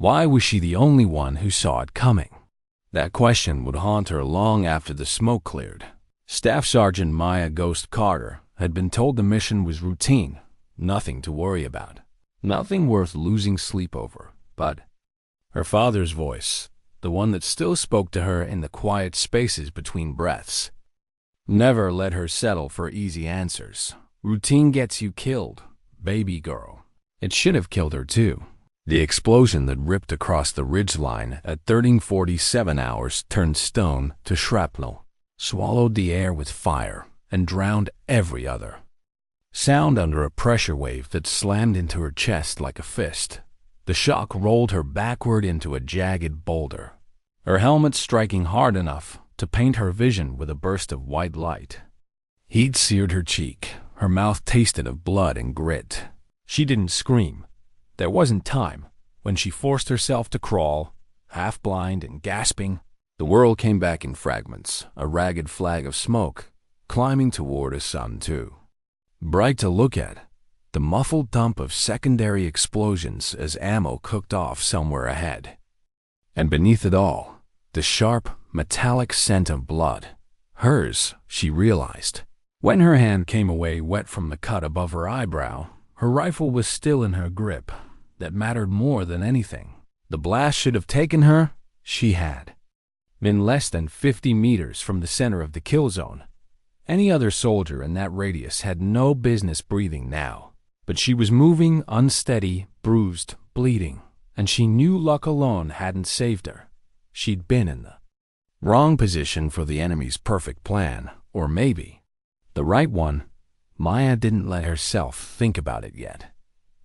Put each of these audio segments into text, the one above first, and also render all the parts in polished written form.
Why was she the only one who saw it coming? That question would haunt her long after the smoke cleared. Staff Sergeant Maya Ghost Carter had been told the mission was routine, nothing to worry about, nothing worth losing sleep over. But her father's voice, the one that still spoke to her in the quiet spaces between breaths, never let her settle for easy answers. Routine gets you killed, baby girl. It should have killed her too. The explosion that ripped across the ridgeline at 1347 hours turned stone to shrapnel, swallowed the air with fire, and drowned every other sound under a pressure wave that slammed into her chest like a fist. The shock rolled her backward into a jagged boulder, her helmet striking hard enough to paint her vision with a burst of white light. Heat seared her cheek, her mouth tasted of blood and grit. She didn't scream. There wasn't time. When she forced herself to crawl, half blind and gasping, the world came back in fragments, a ragged flag of smoke, climbing toward a sun too. Bright to look at, the muffled thump of secondary explosions as ammo cooked off somewhere ahead. And beneath it all, the sharp, metallic scent of blood. Hers, she realized. When her hand came away wet from the cut above her eyebrow, her rifle was still in her grip. That mattered more than anything. The blast should have taken her. She had been less than 50 meters from the center of the kill zone. Any other soldier in that radius had no business breathing now. But she was moving, unsteady, bruised, bleeding, and she knew luck alone hadn't saved her. She'd been in the wrong position for the enemy's perfect plan, or maybe the right one. Maya didn't let herself think about it yet.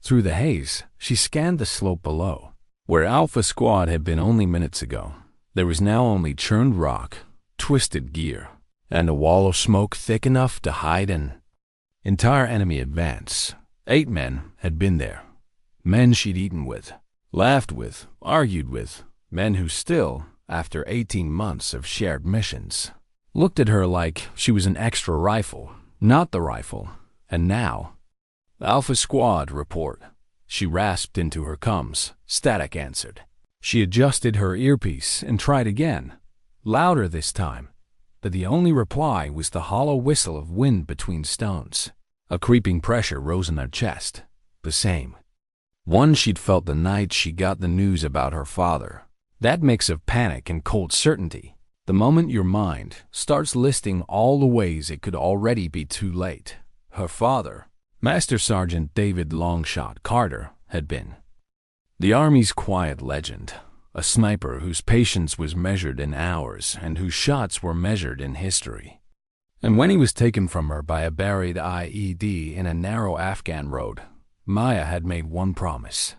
Through the haze, she scanned the slope below. Where Alpha Squad had been only minutes ago, there was now only churned rock, twisted gear, and a wall of smoke thick enough to hide an entire enemy advance. 8 men had been there. Men she'd eaten with, laughed with, argued with. Men who still, after 18 months of shared missions, looked at her like she was an extra rifle, not the rifle. And now, Alpha Squad report. She rasped into her comms. Static answered. She adjusted her earpiece and tried again, louder this time. But the only reply was the hollow whistle of wind between stones. A creeping pressure rose in her chest. The same one she'd felt the night she got the news about her father. That mix of panic and cold certainty. The moment your mind starts listing all the ways it could already be too late. Her father, Master Sergeant David Longshot Carter, had been the Army's quiet legend, a sniper whose patience was measured in hours and whose shots were measured in history. And when he was taken from her by a buried IED in a narrow Afghan road, Maya had made one promise.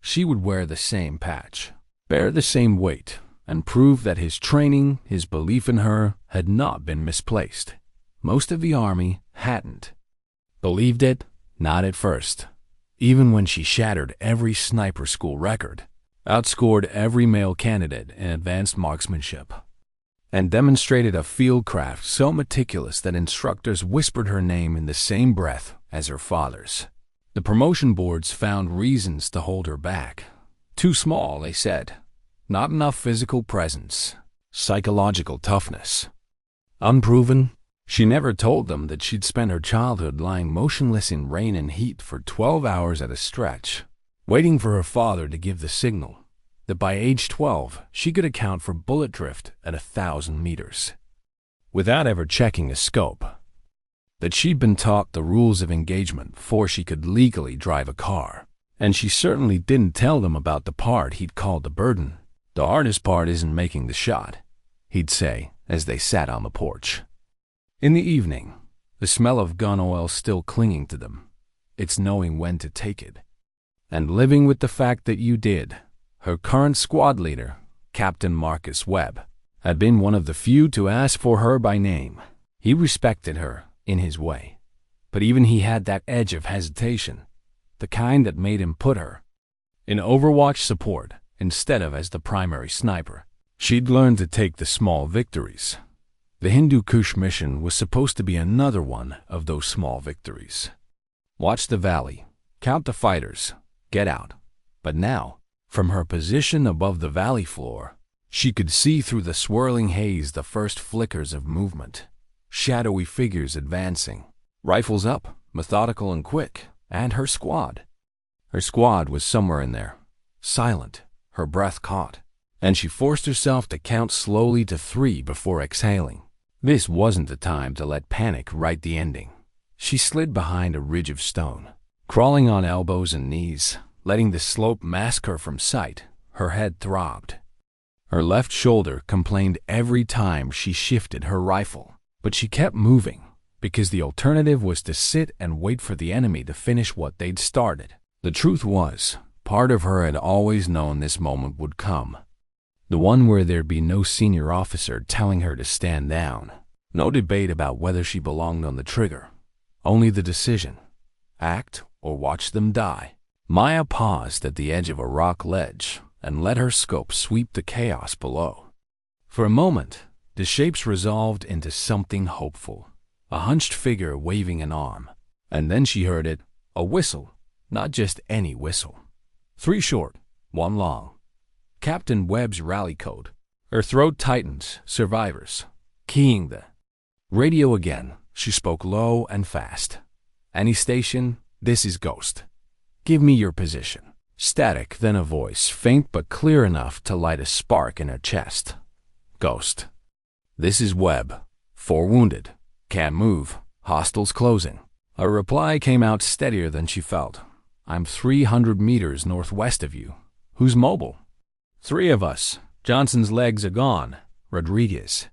She would wear the same patch, bear the same weight, and prove that his training, his belief in her, had not been misplaced. Most of the Army hadn't believed it, not at first. Even when she shattered every sniper school record, outscored every male candidate in advanced marksmanship, and demonstrated a fieldcraft so meticulous that instructors whispered her name in the same breath as her father's. The promotion boards found reasons to hold her back. Too small, they said. Not enough physical presence, psychological toughness. Unproven. She never told them that she'd spent her childhood lying motionless in rain and heat for 12 hours at a stretch, waiting for her father to give the signal that by age 12 she could account for bullet drift at 1,000 meters, without ever checking a scope. That she'd been taught the rules of engagement before she could legally drive a car. And she certainly didn't tell them about the part he'd called the burden. The hardest part isn't making the shot, he'd say as they sat on the porch. In the evening, the smell of gun oil still clinging to them. It's knowing when to take it. And living with the fact that you did. Her current squad leader, Captain Marcus Webb, had been one of the few to ask for her by name. He respected her in his way. But even he had that edge of hesitation, the kind that made him put her in Overwatch support instead of as the primary sniper. She'd learned to take the small victories. The Hindu Kush mission was supposed to be another one of those small victories. Watch the valley, count the fighters, get out. But now, From her position above the valley floor, she could see through the swirling haze the first flickers of movement. Shadowy figures advancing, rifles up, methodical and quick, and her squad. Her squad was somewhere in there, silent, her breath caught, and she forced herself to count slowly to 3 before exhaling. This wasn't the time to let panic write the ending. She slid behind a ridge of stone, crawling on elbows and knees, letting the slope mask her from sight. Her head throbbed. Her left shoulder complained every time she shifted her rifle, but she kept moving because the alternative was to sit and wait for the enemy to finish what they'd started. The truth was, part of her had always known this moment would come. The one where there'd be no senior officer telling her to stand down, no debate about whether she belonged on the trigger, only the decision, act or watch them die. Maya paused at the edge of a rock ledge and let her scope sweep the chaos below. For a moment, the shapes resolved into something hopeful, a hunched figure waving an arm. And then she heard it, a whistle, not just any whistle. 3 short, 1 long. Captain Webb's rally code. Her throat tightened, survivors. Keying the radio again, she spoke low and fast. Any station, this is Ghost. Give me your position. Static, then a voice, faint but clear enough to light a spark in her chest. Ghost. This is Webb. 4 wounded. Can't move. Hostiles closing. A reply came out steadier than she felt. I'm 300 meters northwest of you. Who's mobile? 3 of us. Johnson's legs are gone. Rodriguez.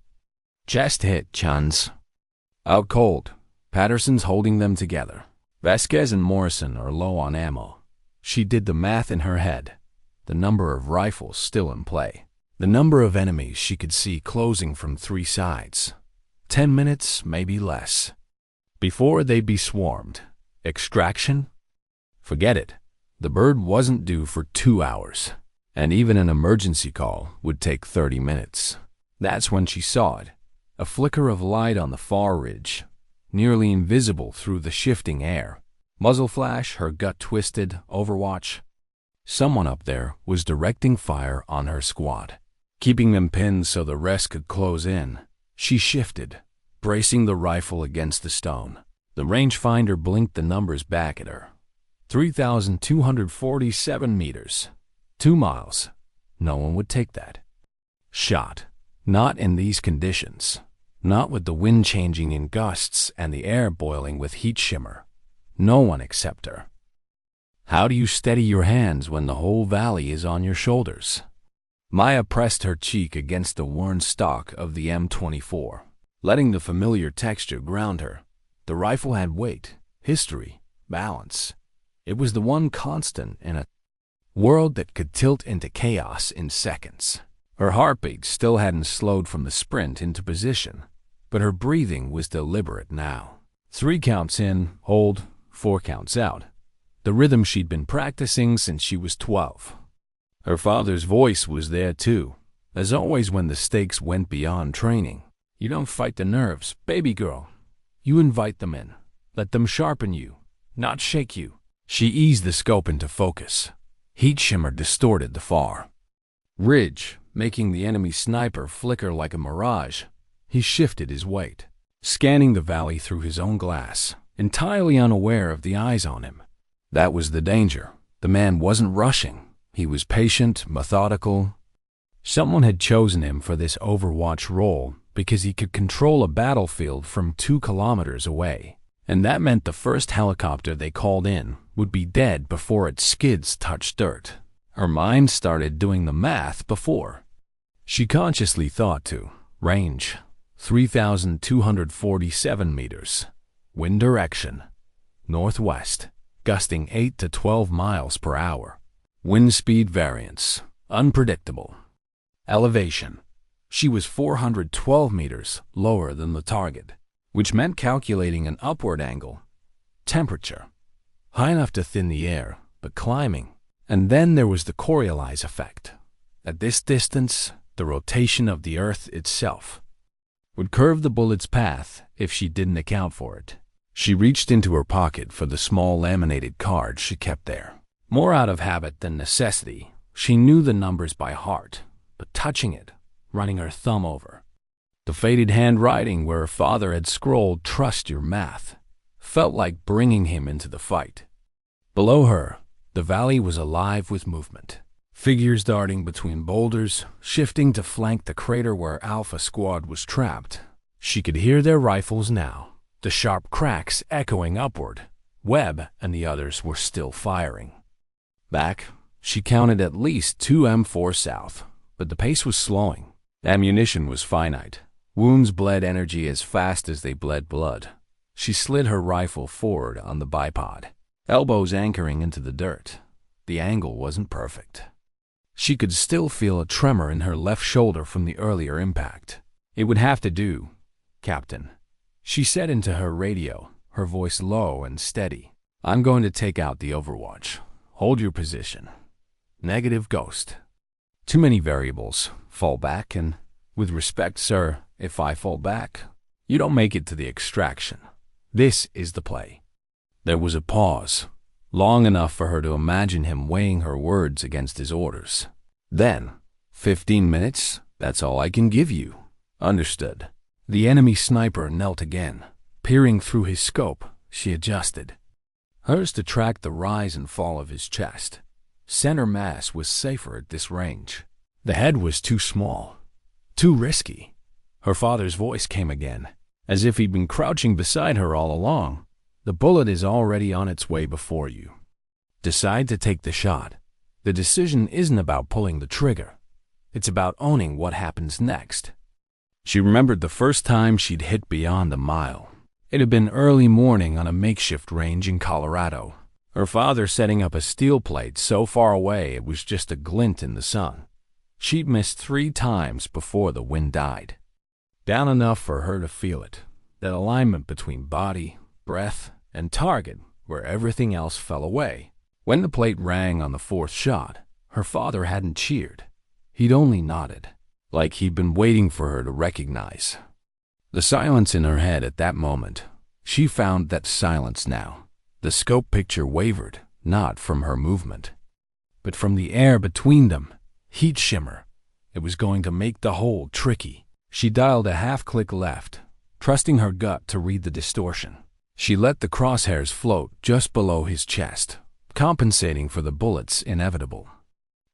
Chest hit, Chans. Out cold. Patterson's holding them together. Vasquez and Morrison are low on ammo. She did the math in her head. The number of rifles still in play. The number of enemies she could see closing from 3 sides. 10 minutes, maybe less. Before they'd be swarmed. Extraction? Forget it. The bird wasn't due for 2 hours. And even an emergency call would take 30 minutes. That's when she saw it. A flicker of light on the far ridge, nearly invisible through the shifting air. Muzzle flash, her gut twisted, overwatch. Someone up there was directing fire on her squad, keeping them pinned so the rest could close in. She shifted, bracing the rifle against the stone. The rangefinder blinked the numbers back at her. 3,247 meters. 2 miles. No one would take that. Shot. Not in these conditions. Not with the wind changing in gusts and the air boiling with heat shimmer. No one except her. How do you steady your hands when the whole valley is on your shoulders? Maya pressed her cheek against the worn stock of the M24, letting the familiar texture ground her. The rifle had weight, history, balance. It was the one constant in a world that could tilt into chaos in seconds. Her heartbeat still hadn't slowed from the sprint into position, but her breathing was deliberate now. 3 counts in, hold, 4 counts out. The rhythm she'd been practicing since she was 12. Her father's voice was there too, as always when the stakes went beyond training. You don't fight the nerves, baby girl. You invite them in. Let them sharpen you, not shake you. She eased the scope into focus. Heat shimmer distorted the far ridge, making the enemy sniper flicker like a mirage. He shifted his weight, scanning the valley through his own glass, entirely unaware of the eyes on him. That was the danger. The man wasn't rushing. He was patient, methodical. Someone had chosen him for this overwatch role because he could control a battlefield from 2 kilometers away. And that meant the first helicopter they called in would be dead before its skids touched dirt. Her mind started doing the math before she consciously thought to. Range, 3,247 meters. Wind direction, northwest, gusting 8 to 12 miles per hour. Wind speed variance, unpredictable. Elevation, she was 412 meters lower than the target, which meant calculating an upward angle. Temperature, high enough to thin the air, but climbing. And then there was the Coriolis effect. At this distance, the rotation of the Earth itself would curve the bullet's path if she didn't account for it. She reached into her pocket for the small laminated card she kept there. More out of habit than necessity, She knew the numbers by heart, but touching it, running her thumb over the faded handwriting where her father had scrolled "Trust your math," felt like bringing him into the fight. Below her, the valley was alive with movement. Figures darting between boulders, shifting to flank the crater where Alpha Squad was trapped. She could hear their rifles now, the sharp cracks echoing upward. Webb and the others were still firing. Back, she counted at least 2 M4 south, but the pace was slowing. Ammunition was finite. Wounds bled energy as fast as they bled blood. She slid her rifle forward on the bipod, elbows anchoring into the dirt. The angle wasn't perfect. She could still feel a tremor in her left shoulder from the earlier impact. "It would have to do, Captain," she said into her radio, her voice low and steady. "I'm going to take out the overwatch. Hold your position." Negative ghost. "Too many variables. Fall back and, with respect, sir, if I fall back, you don't make it to the extraction. This is the play." There was a pause, long enough for her to imagine him weighing her words against his orders. Then, 15 minutes, that's all I can give you. Understood. The enemy sniper knelt again. Peering through his scope, she adjusted. Hers to track the rise and fall of his chest. Center mass was safer at this range. The head was too small. Too risky. Her father's voice came again, as if he'd been crouching beside her all along. "The bullet is already on its way before you. Decide to take the shot. The decision isn't about pulling the trigger. It's about owning what happens next." She remembered the first time she'd hit beyond a mile. It had been early morning on a makeshift range in Colorado. Her father setting up a steel plate so far away it was just a glint in the sun. She'd missed 3 times before the wind died. Down enough for her to feel it, that alignment between body, breath, and target where everything else fell away. When the plate rang on the 4th shot, her father hadn't cheered. He'd only nodded, like he'd been waiting for her to recognize. The silence in her head at that moment, she found that silence now. The scope picture wavered, not from her movement, but from the air between them. Heat shimmer. It was going to make the hold tricky. She dialed a half-click left, trusting her gut to read the distortion. She let the crosshairs float just below his chest, compensating for the bullet's inevitable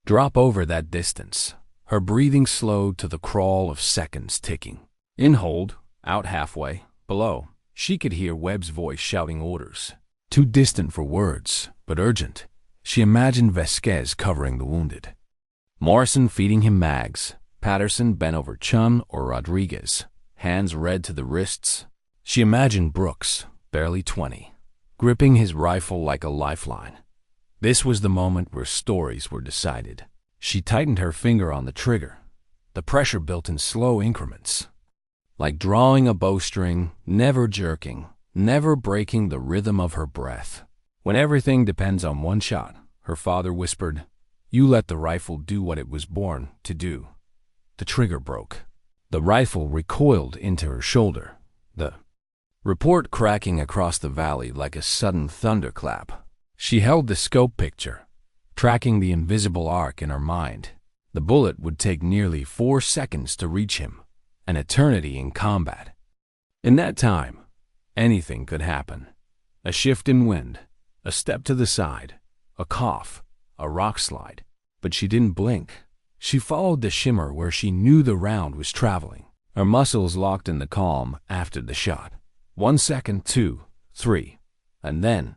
drop over that distance. Her breathing slowed to the crawl of seconds ticking. In hold, out halfway, below, she could hear Webb's voice shouting orders. Too distant for words, but urgent. She imagined Vasquez covering the wounded, Morrison feeding him mags, Patterson bent over Chun or Rodriguez, hands red to the wrists. She imagined Brooks, barely 20, gripping his rifle like a lifeline. This was the moment where stories were decided. She tightened her finger on the trigger. The pressure built in slow increments, like drawing a bowstring, never jerking, never breaking the rhythm of her breath. "When everything depends on one shot," her father whispered, "you let the rifle do what it was born to do." The trigger broke. The rifle recoiled into her shoulder, the report cracking across the valley like a sudden thunderclap. She held the scope picture, tracking the invisible arc in her mind. The bullet would take nearly 4 seconds to reach him, an eternity in combat. In that time, anything could happen. A shift in wind, a step to the side, a cough, a rock slide. But she didn't blink. She followed the shimmer where she knew the round was traveling. Her muscles locked in the calm after the shot. 1 second, 2, 3, and then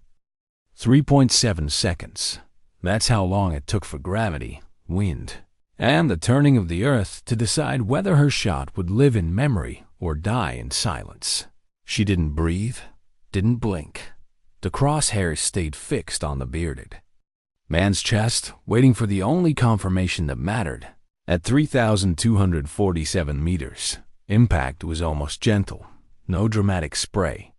3.7 seconds. That's how long it took for gravity, wind, and the turning of the earth to decide whether her shot would live in memory or die in silence. She didn't breathe, didn't blink. The crosshairs stayed fixed on the bearded man's chest, waiting for the only confirmation that mattered. At 3,247 meters, impact was almost gentle. No dramatic spray,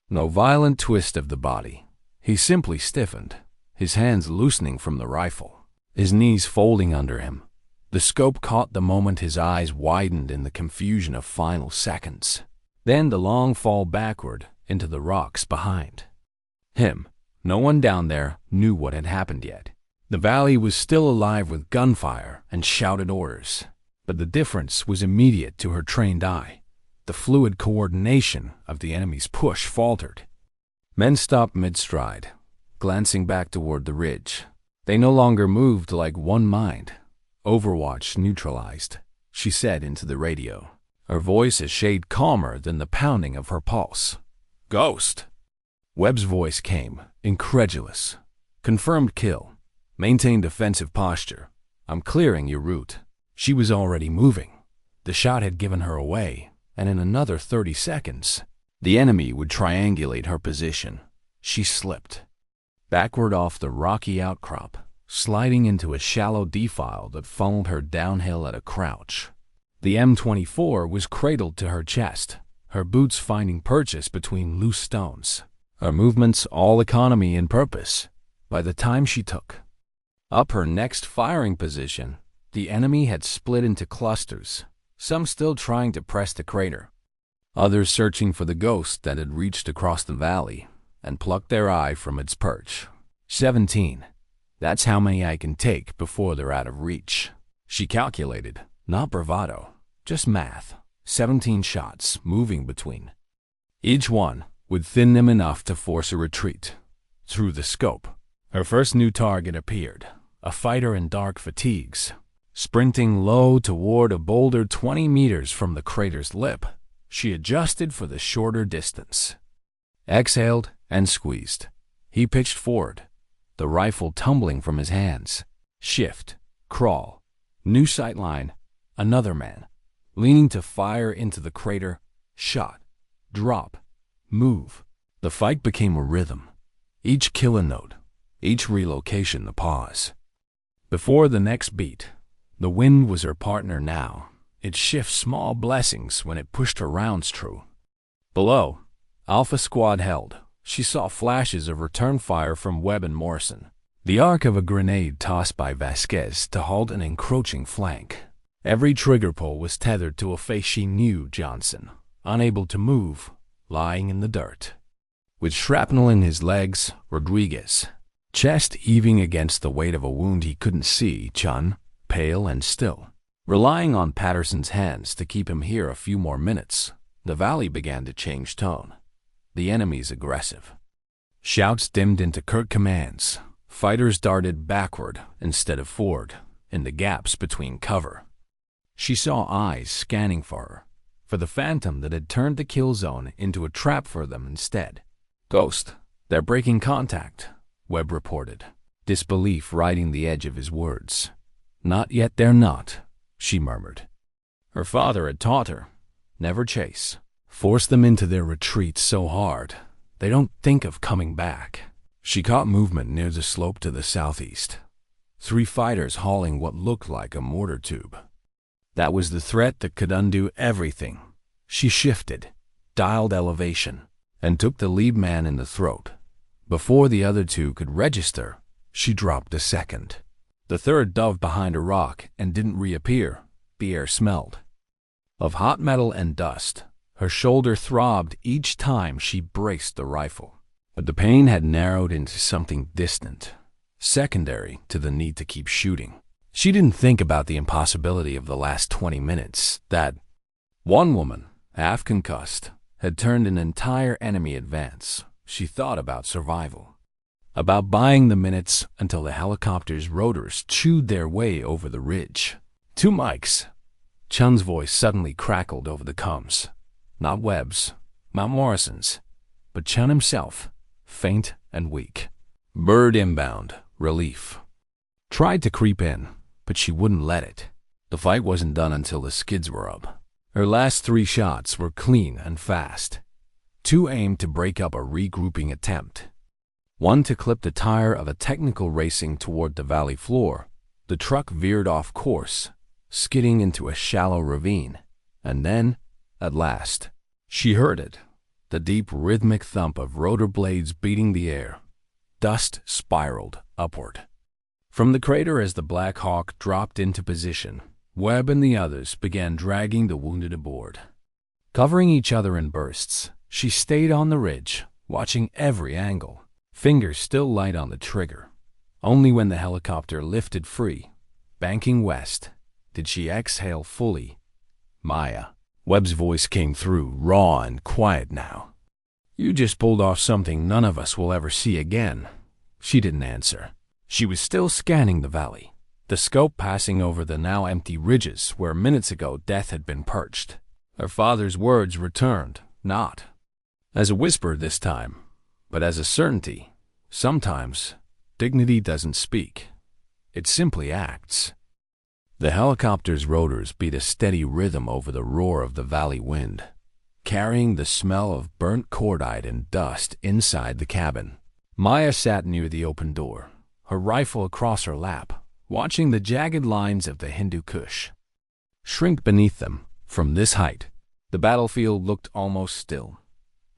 no violent twist of the body. He simply stiffened, his hands loosening from the rifle, his knees folding under him. The scope caught the moment his eyes widened in the confusion of final seconds. Then the long fall backward into the rocks behind him. No one down there knew what had happened yet. The valley was still alive with gunfire and shouted orders, but the difference was immediate to her trained eye. The fluid coordination of the enemy's push faltered. Men stopped mid-stride, glancing back toward the ridge. They no longer moved like one mind. "Overwatch neutralized," she said into the radio, her voice a shade calmer than the pounding of her pulse. "Ghost!" Webb's voice came, incredulous. "Confirmed kill. Maintain defensive posture. I'm clearing your route." She was already moving. The shot had given her away, and in another 30 seconds, the enemy would triangulate her position. She slipped backward off the rocky outcrop, sliding into a shallow defile that funneled her downhill at a crouch. The M24 was cradled to her chest, her boots finding purchase between loose stones, her movements all economy and purpose. By the time she took up her next firing position, the enemy had split into clusters, some still trying to press the crater, others searching for the ghost that had reached across the valley and plucked their eye from its perch. 17. That's how many I can take before they're out of reach. She calculated, not bravado, just math. 17 shots moving between. Each one would thin them enough to force a retreat. Through the scope, her first new target appeared, a fighter in dark fatigues, sprinting low toward a boulder 20 meters from the crater's lip. She adjusted for the shorter distance, exhaled and squeezed. He pitched forward, the rifle tumbling from his hands. Shift, crawl, new sight line, another man, leaning to fire into the crater, shot, drop, move. The fight became a rhythm, each kill a note, each relocation a pause. Before the next beat, the wind was her partner now. It shifted small blessings when it pushed her rounds true. Below, Alpha Squad held. She saw flashes of return fire from Webb and Morrison, the arc of a grenade tossed by Vasquez to halt an encroaching flank. Every trigger pull was tethered to a face she knew: Johnson, unable to move, lying in the dirt. With shrapnel in his legs, Rodriguez, chest heaving against the weight of a wound he couldn't see, Chun, pale and still, relying on Patterson's hands to keep him here a few more minutes. The valley began to change tone. The enemy's aggressive. Shouts dimmed into curt commands. Fighters darted backward instead of forward, in the gaps between cover. She saw eyes scanning for the phantom that had turned the kill zone into a trap for them instead. "Ghost, they're breaking contact," Webb reported, disbelief riding the edge of his words. "Not yet they're not," she murmured. Her father had taught her, never chase. Force them into their retreat so hard, they don't think of coming back. She caught movement near the slope to the southeast. 3 fighters hauling what looked like a mortar tube. That was the threat that could undo everything. She shifted, dialed elevation, and took the lead man in the throat. Before the other 2 could register, she dropped a second. The third dove behind a rock and didn't reappear. The air smelled of hot metal and dust. Her shoulder throbbed each time she braced the rifle. But the pain had narrowed into something distant, secondary to the need to keep shooting. She didn't think about the impossibility of the last 20 minutes, that one woman, half concussed, had turned an entire enemy advance. She thought about survival, about buying the minutes until the helicopter's rotors chewed their way over the ridge. 2 mics. Chun's voice suddenly crackled over the comms. Not Webb's, not Morrison's, but Chun himself, faint and weak. Bird inbound, relief. Tried to creep in, but she wouldn't let it. The fight wasn't done until the skids were up. Her last 3 shots were clean and fast. 2 aimed to break up a regrouping attempt. 1 to clip the tire of a technical racing toward the valley floor. The truck veered off course, skidding into a shallow ravine. And then, at last, she heard it, the deep rhythmic thump of rotor blades beating the air. Dust spiraled upward from the crater as the Black Hawk dropped into position. Webb and the others began dragging the wounded aboard. Covering each other in bursts, she stayed on the ridge, watching every angle, fingers still light on the trigger. Only when the helicopter lifted free, banking west, did she exhale fully. Maya. Webb's voice came through, raw and quiet now. You just pulled off something none of us will ever see again. She didn't answer. She was still scanning the valley, the scope passing over the now empty ridges where minutes ago death had been perched. Her father's words returned, not as a whisper this time, but as a certainty. Sometimes dignity doesn't speak. It simply acts. The helicopter's rotors beat a steady rhythm over the roar of the valley wind, carrying the smell of burnt cordite and dust inside the cabin. Maya sat near the open door, her rifle across her lap, watching the jagged lines of the Hindu Kush shrink beneath them. From this height, the battlefield looked almost still.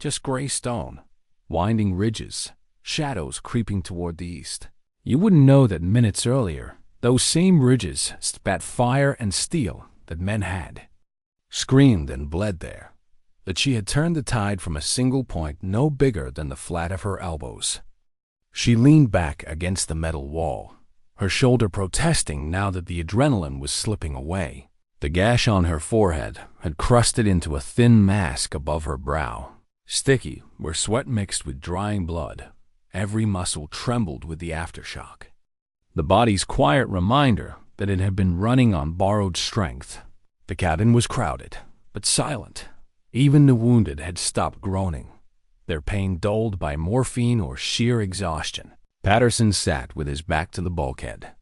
Just gray stone, winding ridges, shadows creeping toward the east. You wouldn't know that minutes earlier, those same ridges spat fire and steel, that men had screamed and bled there, that she had turned the tide from a single point no bigger than the flat of her elbows. She leaned back against the metal wall, her shoulder protesting now that the adrenaline was slipping away. The gash on her forehead had crusted into a thin mask above her brow, sticky where sweat mixed with drying blood. Every muscle trembled with the aftershock. The body's quiet reminder that it had been running on borrowed strength. The cabin was crowded, but silent. Even the wounded had stopped groaning, their pain dulled by morphine or sheer exhaustion. Patterson sat with his back to the bulkhead,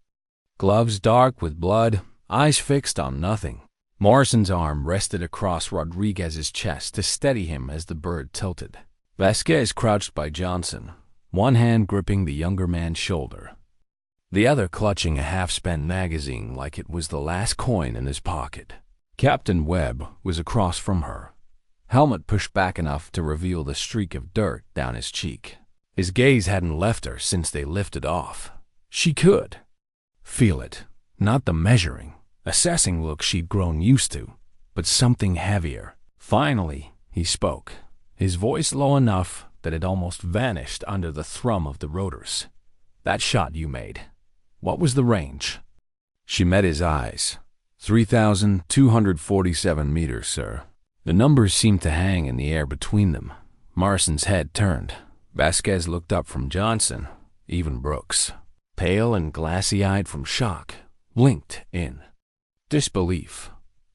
gloves dark with blood, eyes fixed on nothing. Morrison's arm rested across Rodriguez's chest to steady him as the bird tilted. Vasquez crouched by Johnson, one hand gripping the younger man's shoulder, the other clutching a half-spent magazine like it was the last coin in his pocket. Captain Webb was across from her, helmet pushed back enough to reveal the streak of dirt down his cheek. His gaze hadn't left her since they lifted off. She could feel it, not the measuring, assessing look she'd grown used to, but something heavier. Finally, he spoke, his voice low enough that it almost vanished under the thrum of the rotors. That shot you made, what was the range? She met his eyes. 3,247 meters, sir. The numbers seemed to hang in the air between them. Morrison's head turned. Vasquez looked up from Johnson. Even Brooks, pale and glassy-eyed from shock, blinked in disbelief.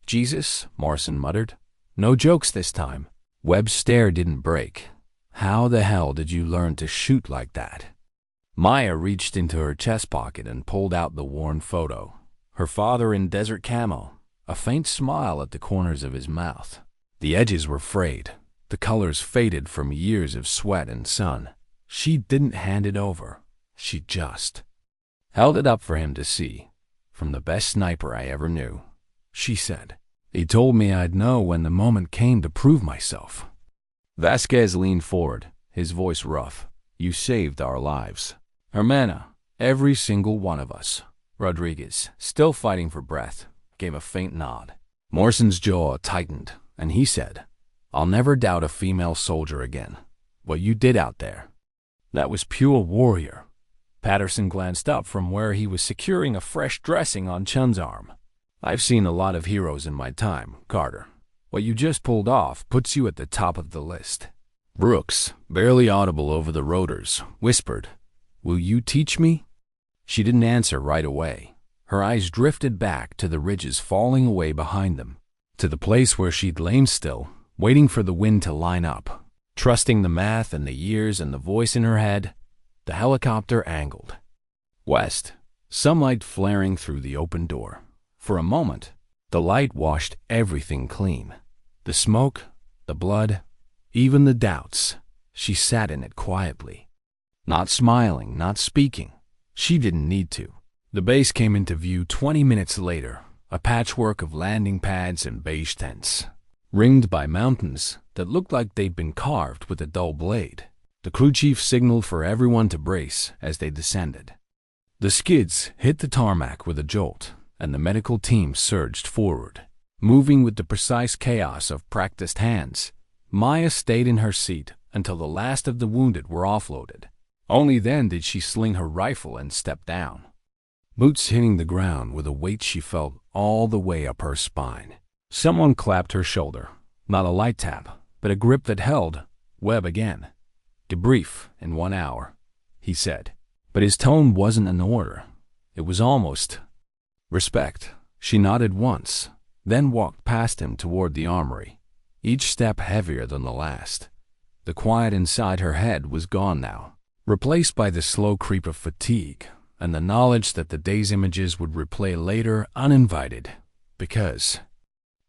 Jesus, Morrison muttered. No jokes this time. Webb's stare didn't break. How the hell did you learn to shoot like that? Maya reached into her chest pocket and pulled out the worn photo. Her father in desert camo, a faint smile at the corners of his mouth. The edges were frayed, the colors faded from years of sweat and sun. She didn't hand it over. She just held it up for him to see. From the best sniper I ever knew, she said. He told me I'd know when the moment came to prove myself. Vasquez leaned forward, his voice rough. You saved our lives. Hermana, every single one of us. Rodriguez, still fighting for breath, gave a faint nod. Morrison's jaw tightened, and he said, I'll never doubt a female soldier again. What you did out there, that was pure warrior. Patterson glanced up from where he was securing a fresh dressing on Chun's arm. I've seen a lot of heroes in my time, Carter. What you just pulled off puts you at the top of the list. Brooks, barely audible over the rotors, whispered, Will you teach me? She didn't answer right away. Her eyes drifted back to the ridges falling away behind them, to the place where she'd lain still, waiting for the wind to line up. Trusting the math and the years and the voice in her head, the helicopter angled west, sunlight flaring through the open door. For a moment, the light washed everything clean. The smoke, the blood, even the doubts. She sat in it quietly, not smiling, not speaking. She didn't need to. The base came into view 20 minutes later, a patchwork of landing pads and beige tents, ringed by mountains that looked like they'd been carved with a dull blade. The crew chief signaled for everyone to brace as they descended. The skids hit the tarmac with a jolt, and the medical team surged forward, moving with the precise chaos of practiced hands. Maya stayed in her seat until the last of the wounded were offloaded. Only then did she sling her rifle and step down, boots hitting the ground with a weight she felt all the way up her spine. Someone clapped her shoulder, not a light tap, but a grip that held. Webb again. "Debrief in 1 hour," he said. But his tone wasn't an order. It was almost respect. She nodded once, then walked past him toward the armory, each step heavier than the last. The quiet inside her head was gone now, replaced by the slow creep of fatigue and the knowledge that the day's images would replay later uninvited, because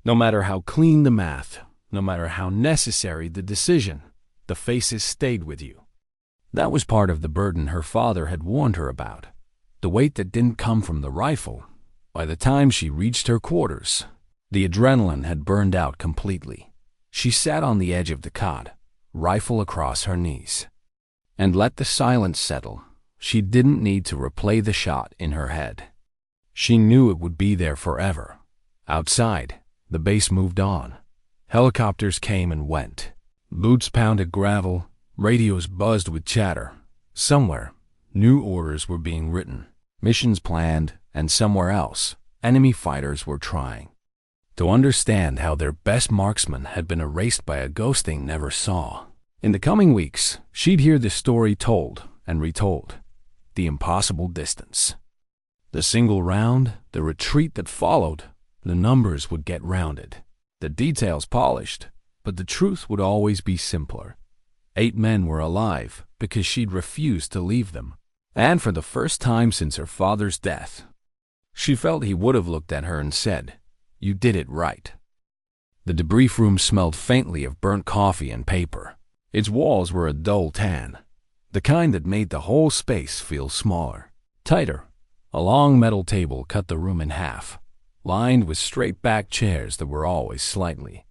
no matter how clean the math, no matter how necessary the decision, the faces stayed with you. That was part of the burden her father had warned her about, the weight that didn't come from the rifle. By the time she reached her quarters, the adrenaline had burned out completely. She sat on the edge of the cot, rifle across her knees, and let the silence settle. She didn't need to replay the shot in her head. She knew it would be there forever. Outside, the base moved on. Helicopters came and went. Boots pounded gravel. Radios buzzed with chatter. Somewhere, new orders were being written, missions planned, and somewhere else, enemy fighters were trying to understand how their best marksman had been erased by a ghost they never saw. In the coming weeks, she'd hear the story told and retold. The impossible distance, the single round, the retreat that followed. The numbers would get rounded, the details polished, but the truth would always be simpler. 8 men were alive because she'd refused to leave them. And for the first time since her father's death, she felt he would have looked at her and said, "You did it right." The debrief room smelled faintly of burnt coffee and paper. Its walls were a dull tan, the kind that made the whole space feel smaller, tighter. A long metal table cut the room in half, lined with straight-back chairs that were always slightly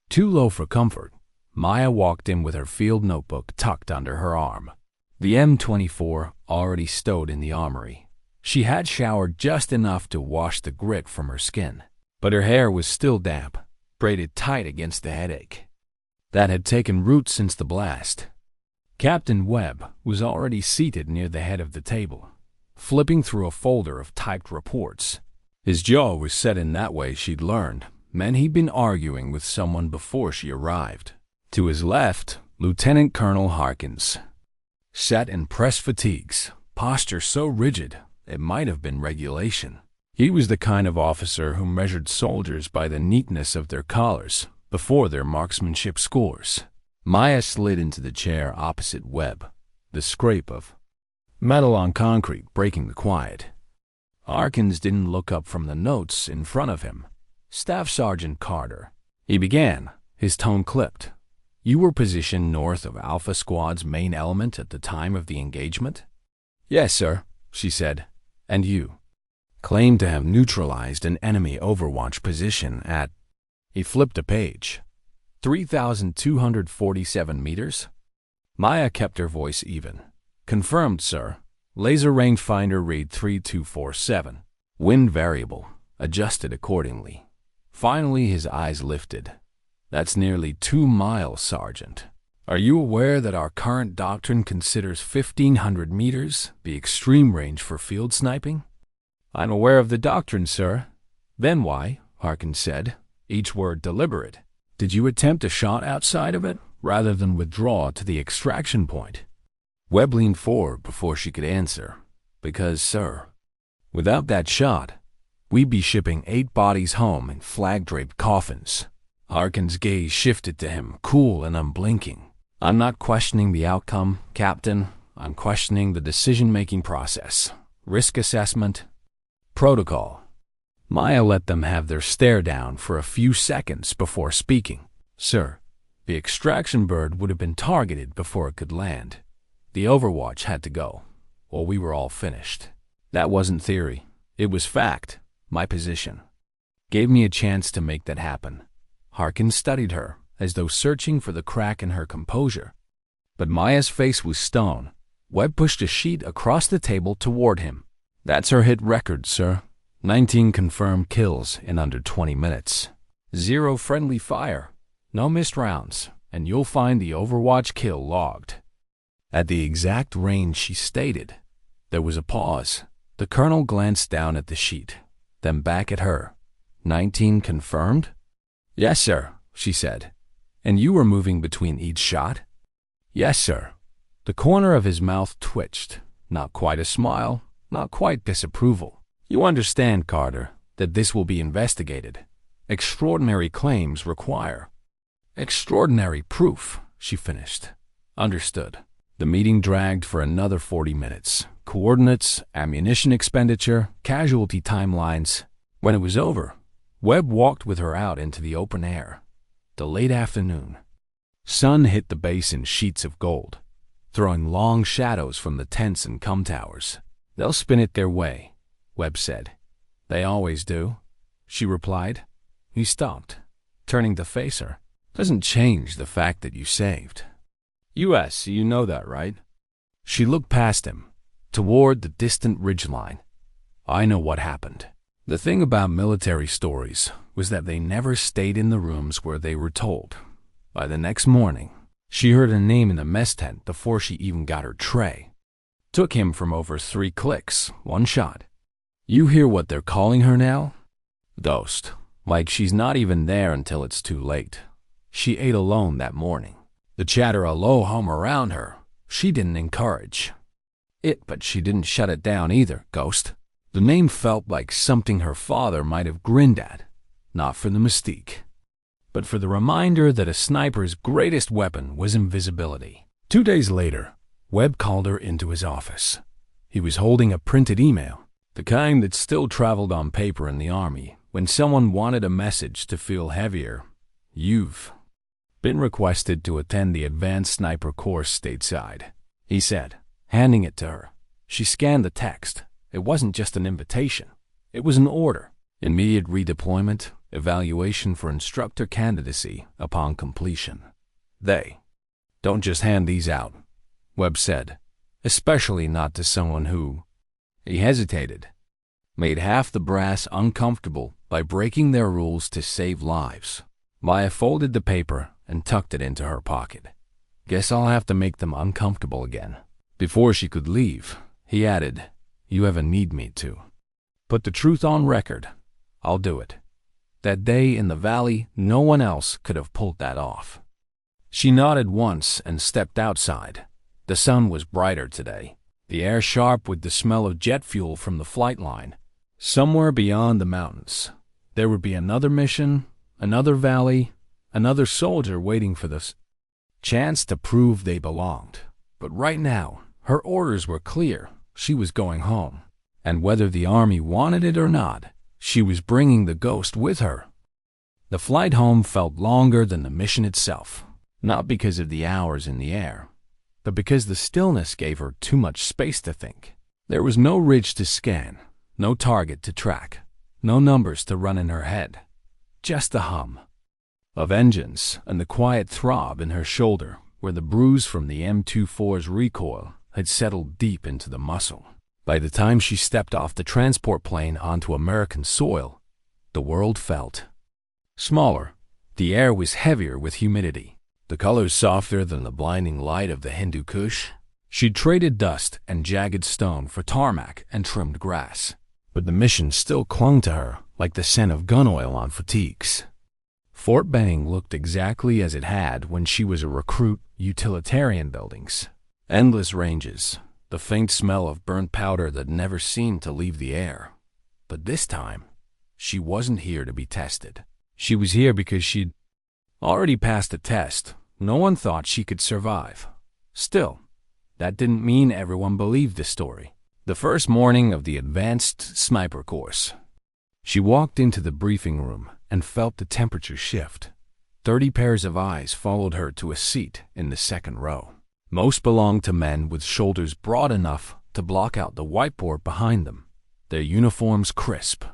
too low for comfort. Maya walked in with her field notebook tucked under her arm, the M24 already stowed in the armory. She had showered just enough to wash the grit from her skin, but her hair was still damp, braided tight against the headache that had taken root since the blast. Captain Webb was already seated near the head of the table, flipping through a folder of typed reports. His jaw was set in that way she'd learned meant he'd been arguing with someone before she arrived. To his left, Lieutenant Colonel Harkins sat in press fatigues, posture so rigid it might have been regulation. He was the kind of officer who measured soldiers by the neatness of their collars before their marksmanship scores. Maya slid into the chair opposite Webb, the scrape of metal on concrete breaking the quiet. Harkins didn't look up from the notes in front of him. "Staff Sergeant Carter," he began, his tone clipped. "You were positioned north of Alpha Squad's main element at the time of the engagement?" "Yes, sir," she said. "And you claim to have neutralized an enemy overwatch position at—" He flipped a page. 3,247 meters? Maya kept her voice even. "Confirmed, sir. Laser rangefinder read 3247. Wind variable, adjusted accordingly." Finally his eyes lifted. "That's nearly 2 miles, Sergeant. Are you aware that our current doctrine considers 1,500 meters the extreme range for field sniping?" "I'm aware of the doctrine, sir." "Then why," Harkins said, each word deliberate, "did you attempt a shot outside of it, rather than withdraw to the extraction point?" Webb leaned forward before she could answer. "Because, sir, without that shot, we'd be shipping 8 bodies home in flag-draped coffins." Harkins' gaze shifted to him, cool and unblinking. "I'm not questioning the outcome, Captain. I'm questioning the decision-making process, risk assessment, protocol." Maya let them have their stare down for a few seconds before speaking. "Sir, the extraction bird would have been targeted before it could land. The overwatch had to go, or we were all finished. That wasn't theory. It was fact. My position gave me a chance to make that happen." Harkins studied her, as though searching for the crack in her composure. But Maya's face was stone. Webb pushed a sheet across the table toward him. "That's her hit record, sir. 19 confirmed kills in under 20 minutes. 0 friendly fire. No missed rounds, and you'll find the Overwatch kill logged." At the exact range she stated. There was a pause. The colonel glanced down at the sheet, then back at her. 19 confirmed? Yes, sir, she said. And you were moving between each shot? Yes, sir. The corner of his mouth twitched. Not quite a smile, not quite disapproval. You understand, Carter, that this will be investigated. Extraordinary claims require extraordinary proof, she finished. Understood. The meeting dragged for another 40 minutes. Coordinates, ammunition expenditure, casualty timelines. When it was over, Webb walked with her out into the open air. The late afternoon. Sun hit the base in sheets of gold, throwing long shadows from the tents and cum towers. They'll spin it their way, Webb said. They always do, she replied. He stopped, turning to face her. Doesn't change the fact that you saved. U.S., you know that, right? She looked past him, toward the distant ridgeline. I know what happened. The thing about military stories was that they never stayed in the rooms where they were told. By the next morning, she heard a name in the mess tent before she even got her tray. Took him from over 3 clicks, 1 shot. You hear what they're calling her now? Ghost. Like she's not even there until it's too late. She ate alone that morning. The chatter alo-hum around her, she didn't encourage it, but she didn't shut it down either, Ghost. The name felt like something her father might have grinned at, not for the mystique, but for the reminder that a sniper's greatest weapon was invisibility. 2 days later, Webb called her into his office. He was holding a printed email, the kind that still traveled on paper in the Army when someone wanted a message to feel heavier. You've been requested to attend the Advanced Sniper course stateside, he said, handing it to her. She scanned the text. It wasn't just an invitation. It was an order. Immediate redeployment, evaluation for instructor candidacy upon completion. They don't just hand these out, Webb said, especially not to someone who, he hesitated, made half the brass uncomfortable by breaking their rules to save lives. Maya folded the paper and tucked it into her pocket. Guess I'll have to make them uncomfortable again. Before she could leave, he added, You ever need me to put the truth on record, I'll do it. That day in the valley, no one else could have pulled that off. She nodded once and stepped outside. The sun was brighter today, the air sharp with the smell of jet fuel from the flight line. Somewhere beyond the mountains, there would be another mission, another valley, another soldier waiting for the chance to prove they belonged. But right now, her orders were clear. She was going home. And whether the Army wanted it or not, she was bringing the ghost with her. The flight home felt longer than the mission itself, not because of the hours in the air, but because the stillness gave her too much space to think. There was no ridge to scan, no target to track, no numbers to run in her head. Just the hum of engines and the quiet throb in her shoulder where the bruise from the M24's recoil had settled deep into the muscle. By the time she stepped off the transport plane onto American soil, the world felt smaller. The air was heavier with humidity, the colors softer than the blinding light of the Hindu Kush. She'd traded dust and jagged stone for tarmac and trimmed grass, but the mission still clung to her like the scent of gun oil on fatigues. Fort Benning looked exactly as it had when she was a recruit. Utilitarian buildings, endless ranges, the faint smell of burnt powder that never seemed to leave the air. But this time, she wasn't here to be tested. She was here because she'd already passed the test. No one thought she could survive. Still, that didn't mean everyone believed the story. The first morning of the Advanced Sniper course, she walked into the briefing room and felt the temperature shift. 30 pairs of eyes followed her to a seat in the second row. Most belonged to men with shoulders broad enough to block out the whiteboard behind them, their uniforms crisp,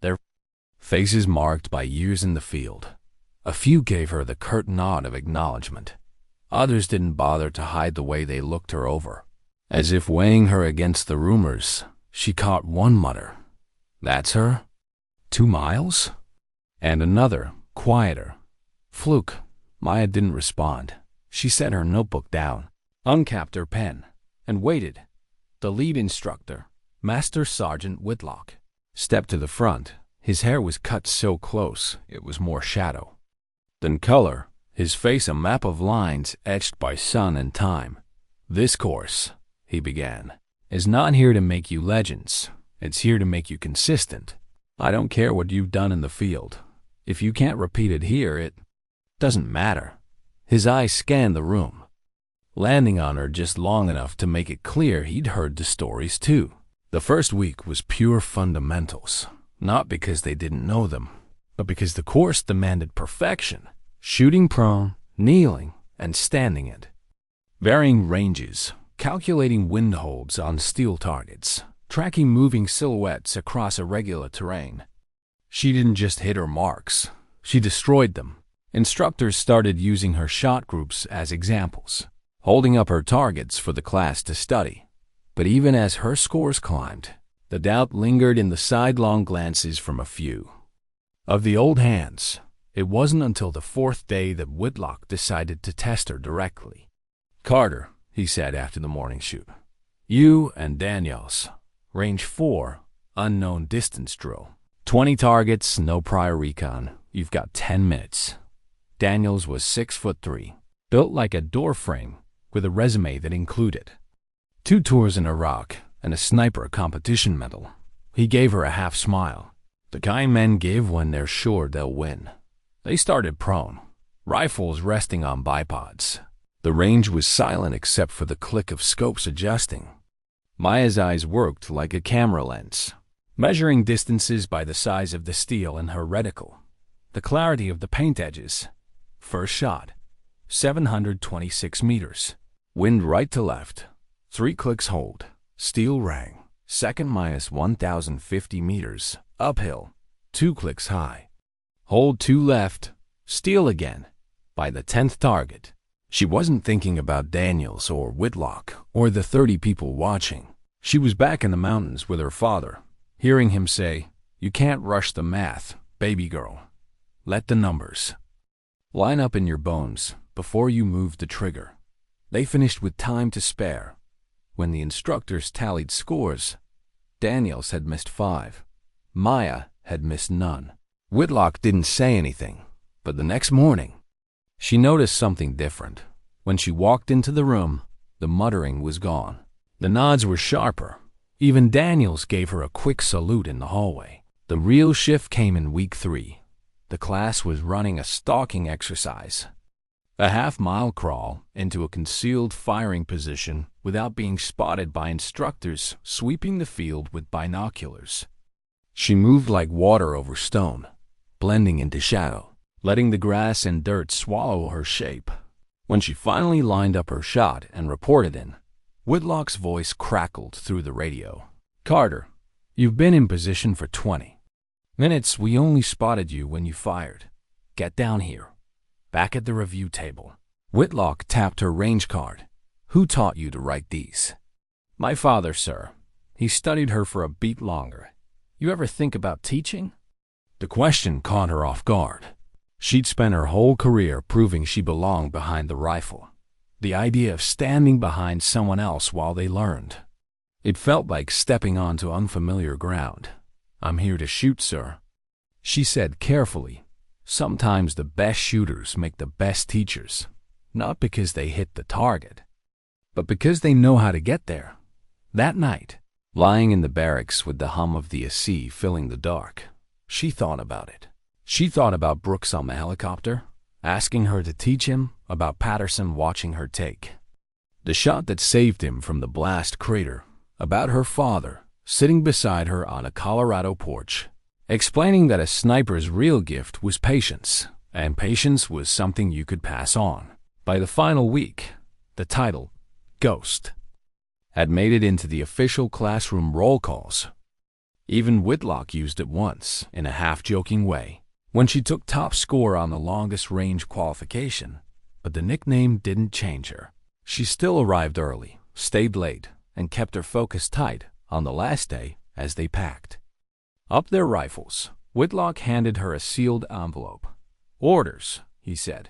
their faces marked by years in the field. A few gave her the curt nod of acknowledgement. Others didn't bother to hide the way they looked her over. As if weighing her against the rumors, she caught one mutter. That's her? 2 miles? And another, quieter. Fluke. Maya didn't respond. She set her notebook down. uncapped her pen, and waited. The lead instructor, Master Sergeant Whitlock, stepped to the front. His hair was cut so close it was more shadow than color, his face a map of lines etched by sun and time. "This course," he began, "is not here to make you legends. It's here to make you consistent. I don't care what you've done in the field. If you can't repeat it here, it doesn't matter." His eyes scanned the room, landing on her just long enough to make it clear he'd heard the stories too. The first week was pure fundamentals, not because they didn't know them, but because the course demanded perfection, shooting prone, kneeling, and standing it. Varying ranges, calculating wind holds on steel targets, tracking moving silhouettes across irregular terrain. She didn't just hit her marks, she destroyed them. Instructors started using her shot groups as examples, holding up her targets for the class to study. But even as her scores climbed, the doubt lingered in the sidelong glances from a few of the old hands. It wasn't until the fourth day that Whitlock decided to test her directly. "Carter," he said after the morning shoot, "you and Daniels, range 4, unknown distance drill. 20 targets, no prior recon. You've got 10 minutes. Daniels was 6'3", built like a door frame, with a resume that included 2 tours in Iraq and a sniper competition medal. He gave her a half smile, the kind men give when they're sure they'll win. They started prone, rifles resting on bipods. The range was silent except for the click of scopes adjusting. Maya's eyes worked like a camera lens, measuring distances by the size of the steel in her reticle, the clarity of the paint edges. First shot, 726 meters. Wind right to left. 3 clicks hold. Steel rang. Second minus 1,050 meters. Uphill. 2 clicks high. Hold 2 left. Steel again. By the 10th target. She wasn't thinking about Daniels or Whitlock or the 30 people watching. She was back in the mountains with her father, hearing him say, "You can't rush the math, baby girl. Let the numbers line up in your bones before you move the trigger." They finished with time to spare. When the instructors tallied scores, Daniels had missed 5. Maya had missed none. Whitlock didn't say anything, but the next morning, she noticed something different. When she walked into the room, the muttering was gone. The nods were sharper. Even Daniels gave her a quick salute in the hallway. The real shift came in week 3. The class was running a stalking exercise, a half-mile crawl into a concealed firing position without being spotted by instructors sweeping the field with binoculars. She moved like water over stone, blending into shadow, letting the grass and dirt swallow her shape. When she finally lined up her shot and reported in, Whitlock's voice crackled through the radio. "Carter, you've been in position for 20 minutes. We only spotted you when you fired. Get down here, back at the review table." Whitlock tapped her range card. "Who taught you to write these?" "My father, sir. He studied her for a beat longer. You ever think about teaching?" The question caught her off guard. She'd spent her whole career proving she belonged behind the rifle. The idea of standing behind someone else while they learned. It felt like stepping onto unfamiliar ground. "I'm here to shoot, sir," she said carefully. Sometimes the best shooters make the best teachers, not because they hit the target, but because they know how to get there. That night, lying in the barracks with the hum of the AC filling the dark, she thought about it. She thought about Brooks on the helicopter, asking her to teach him, about Patterson watching her take the shot that saved him from the blast crater, about her father sitting beside her on a Colorado porch, explaining that a sniper's real gift was patience, and patience was something you could pass on. By the final week, the title, Ghost, had made it into the official classroom roll calls. Even Whitlock used it once, in a half-joking way, when she took top score on the longest range qualification, but the nickname didn't change her. She still arrived early, stayed late, and kept her focus tight on the last day as they packed up their rifles. Whitlock handed her a sealed envelope. "Orders," he said.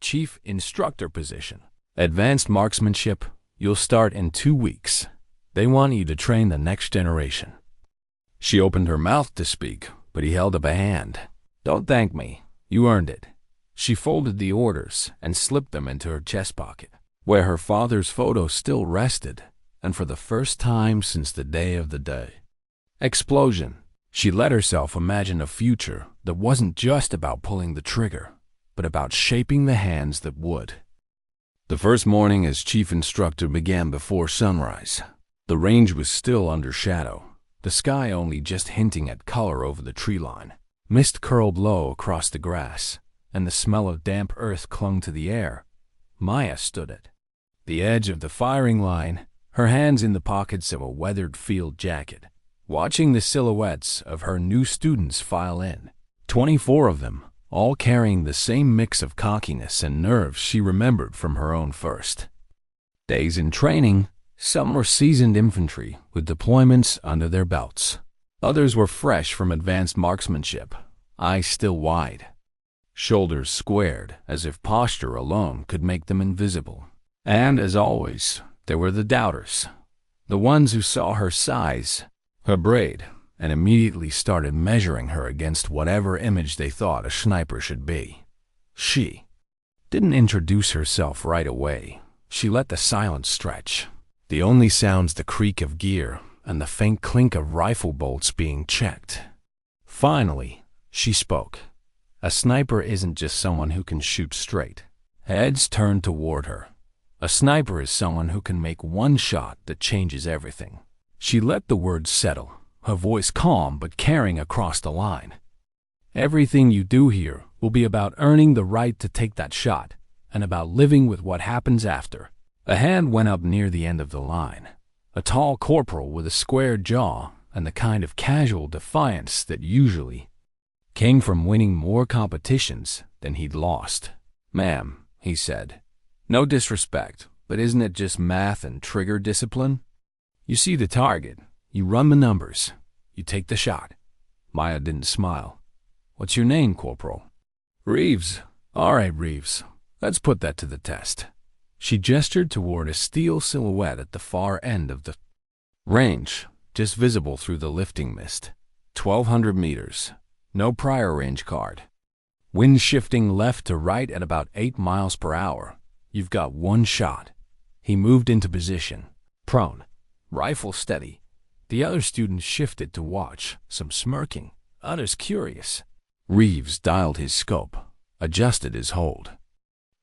"Chief instructor position." Advanced marksmanship, you'll start in 2 weeks. They want you to train the next generation. She opened her mouth to speak, but he held up a hand. Don't thank me. You earned it. She folded the orders and slipped them into her chest pocket, where her father's photo still rested, and for the first time since the day of the day. Explosion. She let herself imagine a future that wasn't just about pulling the trigger, but about shaping the hands that would. The first morning as chief instructor began before sunrise. The range was still under shadow, the sky only just hinting at color over the tree line. Mist curled low across the grass, and the smell of damp earth clung to the air. Maya stood at the edge of the firing line, her hands in the pockets of a weathered field jacket, watching the silhouettes of her new students file in. 24 of them, all carrying the same mix of cockiness and nerves she remembered from her own first days in training. Some were seasoned infantry with deployments under their belts. Others were fresh from advanced marksmanship, eyes still wide, shoulders squared as if posture alone could make them invisible. And as always, there were the doubters, the ones who saw her size, her braid, and immediately started measuring her against whatever image they thought a sniper should be. She didn't introduce herself right away. She let the silence stretch. The only sounds the creak of gear and the faint clink of rifle bolts being checked. Finally, she spoke. A sniper isn't just someone who can shoot straight. Heads turned toward her. A sniper is someone who can make one shot that changes everything. She let the words settle, her voice calm but caring across the line. Everything you do here will be about earning the right to take that shot and about living with what happens after. A hand went up near the end of the line. A tall corporal with a square jaw and the kind of casual defiance that usually came from winning more competitions than he'd lost. Ma'am, he said, no disrespect, but isn't it just math and trigger discipline? You see the target, you run the numbers, you take the shot. Maya didn't smile. What's your name, Corporal? Reeves. All right, Reeves. Let's put that to the test. She gestured toward a steel silhouette at the far end of the range, just visible through the lifting mist. 1,200 meters. No prior range card. Wind shifting left to right at about 8 miles per hour. You've got one shot. He moved into position, prone, rifle steady. The other students shifted to watch, some smirking, others curious. Reeves dialed his scope, adjusted his hold,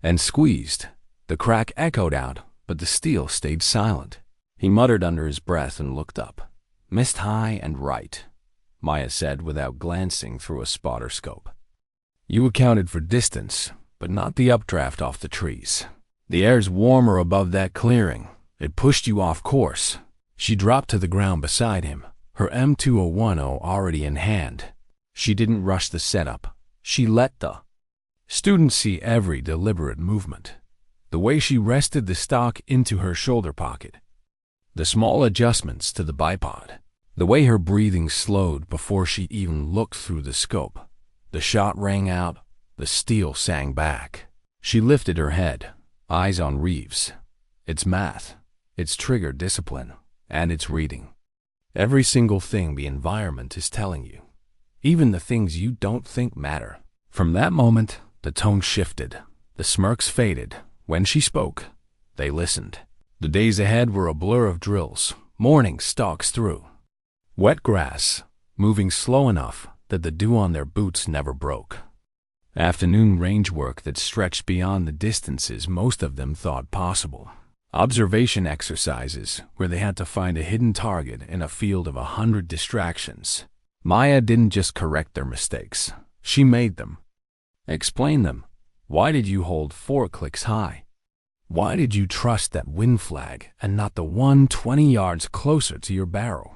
and squeezed. The crack echoed out, but the steel stayed silent. He muttered under his breath and looked up. Missed high and right, Maya said without glancing through a spotter scope. You accounted for distance, but not the updraft off the trees. The air's warmer above that clearing. It pushed you off course. She dropped to the ground beside him, her M2010 already in hand. She didn't rush the setup. She let the student see every deliberate movement. The way she rested the stock into her shoulder pocket, the small adjustments to the bipod, the way her breathing slowed before she even looked through the scope. The shot rang out, the steel sang back. She lifted her head, eyes on Reeves. It's math, it's trigger discipline, and it's reading. Every single thing the environment is telling you, even the things you don't think matter. From that moment, the tone shifted, the smirks faded. When she spoke, they listened. The days ahead were a blur of drills, morning stalks through wet grass, moving slow enough that the dew on their boots never broke. Afternoon range work that stretched beyond the distances most of them thought possible. Observation exercises where they had to find a hidden target in a field of 100 distractions. Maya didn't just correct their mistakes, she made them. Explain them. Why did you hold 4 clicks high? Why did you trust that wind flag and not the one 20 yards closer to your barrel?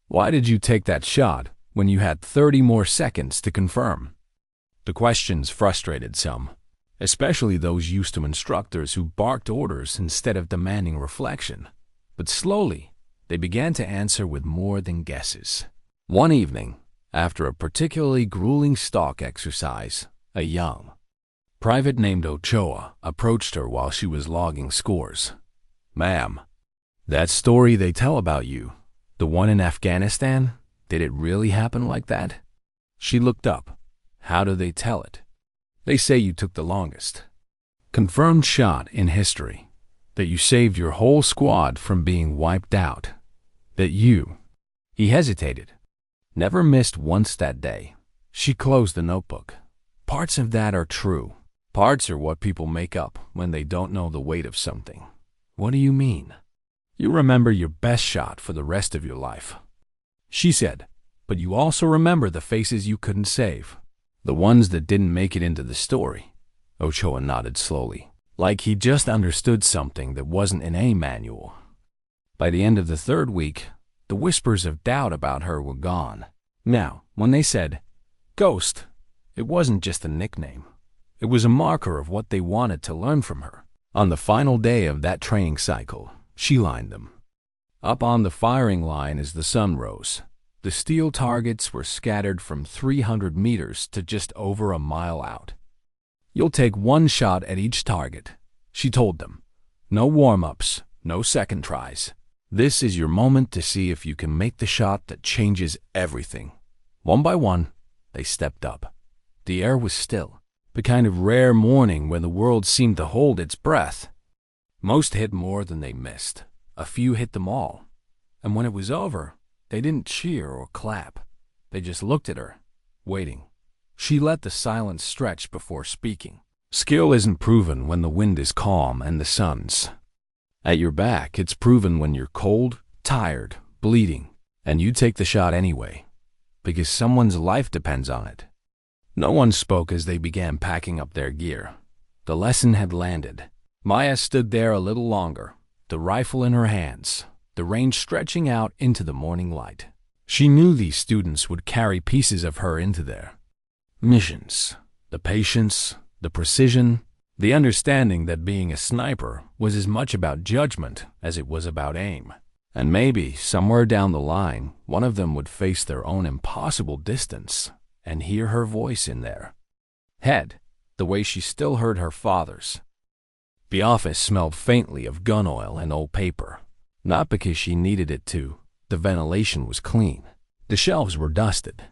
Why did you take that shot when you had 30 more seconds to confirm? The questions frustrated some, especially those used to instructors who barked orders instead of demanding reflection. But slowly, they began to answer with more than guesses. One evening, after a particularly grueling stalk exercise, a young Private named Ochoa approached her while she was logging scores. "Ma'am, that story they tell about you, the one in Afghanistan, did it really happen like that?" She looked up. "How do they tell it?" "They say you took the longest confirmed shot in history, that you saved your whole squad from being wiped out, that you—" He hesitated. "Never missed once that day." She closed the notebook. "Parts of that are true. Parts are what people make up when they don't know the weight of something." "What do you mean?" "You remember your best shot for the rest of your life," she said, "but you also remember the faces you couldn't save, the ones that didn't make it into the story." Ochoa nodded slowly, like he just understood something that wasn't in a manual. By the end of the third week, the whispers of doubt about her were gone. Now, when they said "Ghost," it wasn't just a nickname. It was a marker of what they wanted to learn from her. On the final day of that training cycle, she lined them up on the firing line as the sun rose. The steel targets were scattered from 300 meters to just over a mile out. "You'll take one shot at each target," she told them. "No warm-ups, no second tries. This is your moment to see if you can make the shot that changes everything." One by one, they stepped up. The air was still, the kind of rare morning when the world seemed to hold its breath. Most hit more than they missed. A few hit them all. And when it was over, they didn't cheer or clap. They just looked at her, waiting. She let the silence stretch before speaking. "Skill isn't proven when the wind is calm and the sun's at your back. It's proven when you're cold, tired, bleeding, and you take the shot anyway, because someone's life depends on it." No one spoke as they began packing up their gear. The lesson had landed. Maya stood there a little longer, the rifle in her hands, the range stretching out into the morning light. She knew these students would carry pieces of her into their missions. The patience, the precision, the understanding that being a sniper was as much about judgment as it was about aim. And maybe, somewhere down the line, one of them would face their own impossible distance and hear her voice in their head, the way she still heard her father's. The office smelled faintly of gun oil and old paper. Not because she needed it to. The ventilation was clean. The shelves were dusted.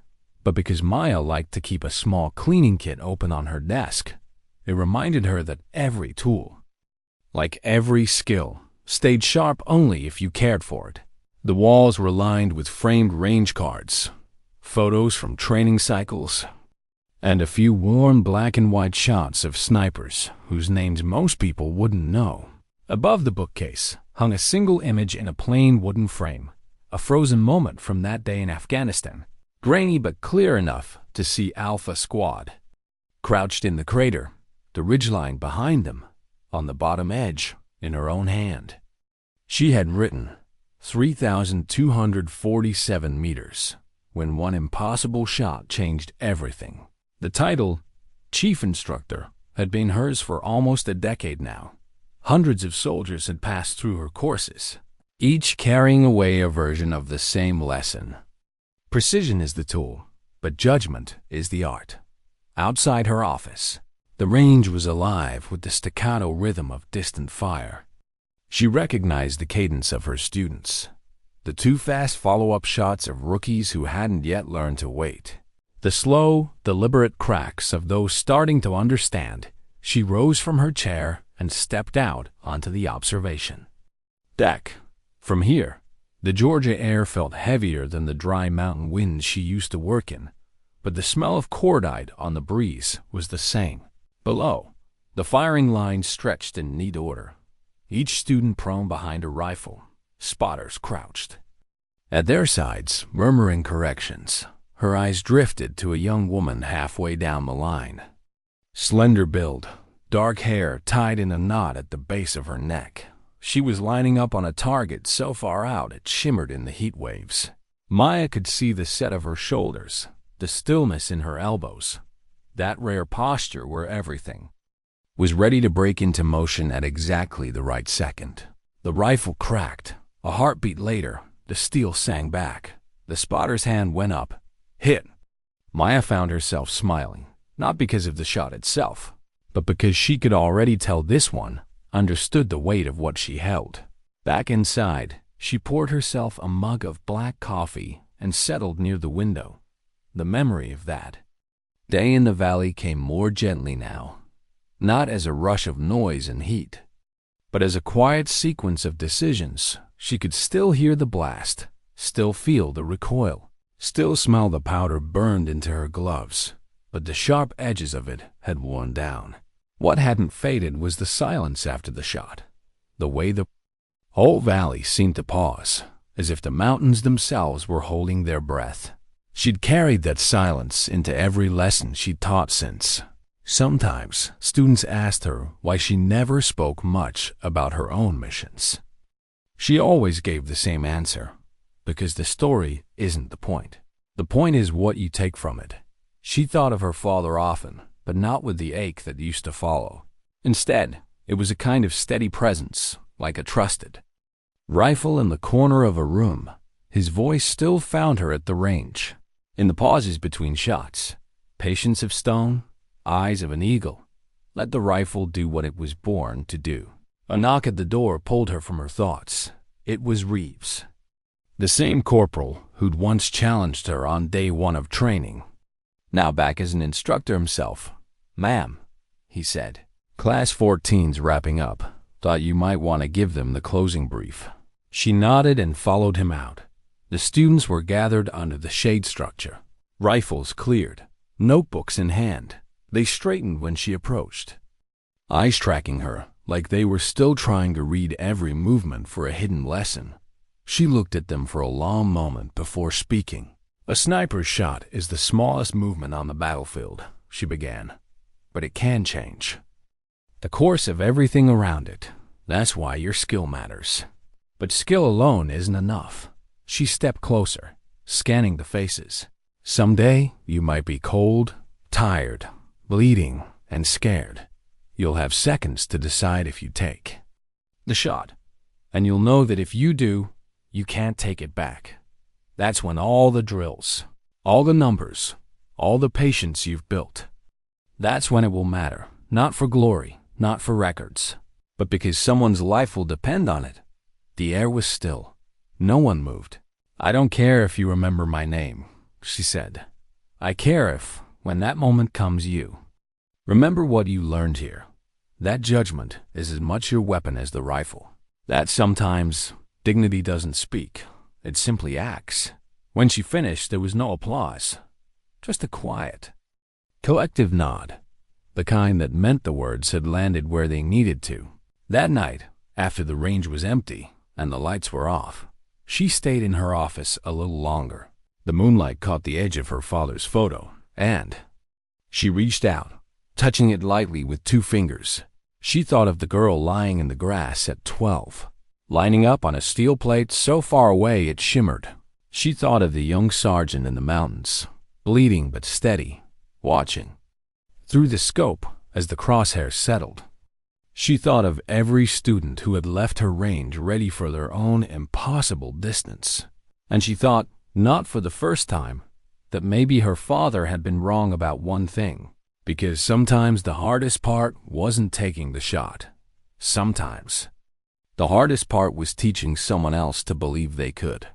But because Maya liked to keep a small cleaning kit open on her desk, it reminded her that every tool, like every skill, stayed sharp only if you cared for it. The walls were lined with framed range cards, photos from training cycles, and a few worn black and white shots of snipers whose names most people wouldn't know. Above the bookcase hung a single image in a plain wooden frame, a frozen moment from that day in Afghanistan, grainy but clear enough to see Alpha Squad. Crouched in the crater, the ridgeline behind them, on the bottom edge, in her own hand. She had written 3,247 meters, when one impossible shot changed everything. The title, Chief Instructor, had been hers for almost a decade now. Hundreds of soldiers had passed through her courses, each carrying away a version of the same lesson. Precision is the tool, but judgment is the art. Outside her office, the range was alive with the staccato rhythm of distant fire. She recognized the cadence of her students, the too fast follow-up shots of rookies who hadn't yet learned to wait, the slow, deliberate cracks of those starting to understand. She rose from her chair and stepped out onto the observation deck. From here, the Georgia air felt heavier than the dry mountain winds she used to work in, but the smell of cordite on the breeze was the same. Below, the firing line stretched in neat order, each student prone behind a rifle, spotters crouched at their sides, murmuring corrections. Her eyes drifted to a young woman halfway down the line. Slender build, dark hair tied in a knot at the base of her neck. She was lining up on a target so far out it shimmered in the heat waves. Maya could see the set of her shoulders, the stillness in her elbows, that rare posture where everything was ready to break into motion at exactly the right second. The rifle cracked. A heartbeat later, the steel sang back. The spotter's hand went up. Hit. Maya found herself smiling, not because of the shot itself, but because she could already tell this one understood the weight of what she held. Back inside, she poured herself a mug of black coffee and settled near the window. The memory of that day in the valley came more gently now, not as a rush of noise and heat, but as a quiet sequence of decisions. She could still hear the blast, still feel the recoil, still smell the powder burned into her gloves, but the sharp edges of it had worn down. What hadn't faded was the silence after the shot, the way the whole valley seemed to pause, as if the mountains themselves were holding their breath. She'd carried that silence into every lesson she'd taught since. Sometimes students asked her why she never spoke much about her own missions. She always gave the same answer: because the story isn't the point. The point is what you take from it. She thought of her father often, but not with the ache that used to follow. Instead, it was a kind of steady presence, like a trusted rifle in the corner of a room. His voice still found her at the range. In the pauses between shots, patience of stone, eyes of an eagle. Let the rifle do what it was born to do. A knock at the door pulled her from her thoughts. It was Reeves, the same corporal who'd once challenged her on day one of training. Now back as an instructor himself. "Ma'am," he said, "Class 14's wrapping up. Thought you might want to give them the closing brief." She nodded and followed him out. The students were gathered under the shade structure, rifles cleared, notebooks in hand. They straightened when she approached, eyes tracking her like they were still trying to read every movement for a hidden lesson. She looked at them for a long moment before speaking. "A sniper's shot is the smallest movement on the battlefield," she began, "but it can change the course of everything around it. That's why your skill matters. But skill alone isn't enough." She stepped closer, scanning the faces. "Someday you might be cold, tired, bleeding, and scared. You'll have seconds to decide if you take the shot, and you'll know that if you do, you can't take it back. That's when all the drills, all the numbers, all the patience you've built, that's when it will matter. Not for glory, not for records, but because someone's life will depend on it." The air was still. No one moved. "I don't care if you remember my name," she said. "I care if, when that moment comes, you remember what you learned here. That judgment is as much your weapon as the rifle. That sometimes dignity doesn't speak, it simply acts." When she finished, there was no applause, just a quiet, collective nod, the kind that meant the words had landed where they needed to. That night, after the range was empty and the lights were off, she stayed in her office a little longer. The moonlight caught the edge of her father's photo, and she reached out, touching it lightly with 2 fingers. She thought of the girl lying in the grass at 12, lining up on a steel plate so far away it shimmered. She thought of the young sergeant in the mountains, bleeding but steady, watching through the scope as the crosshairs settled. She thought of every student who had left her range ready for their own impossible distance. And she thought, not for the first time, that maybe her father had been wrong about one thing. Because sometimes the hardest part wasn't taking the shot. Sometimes the hardest part was teaching someone else to believe they could.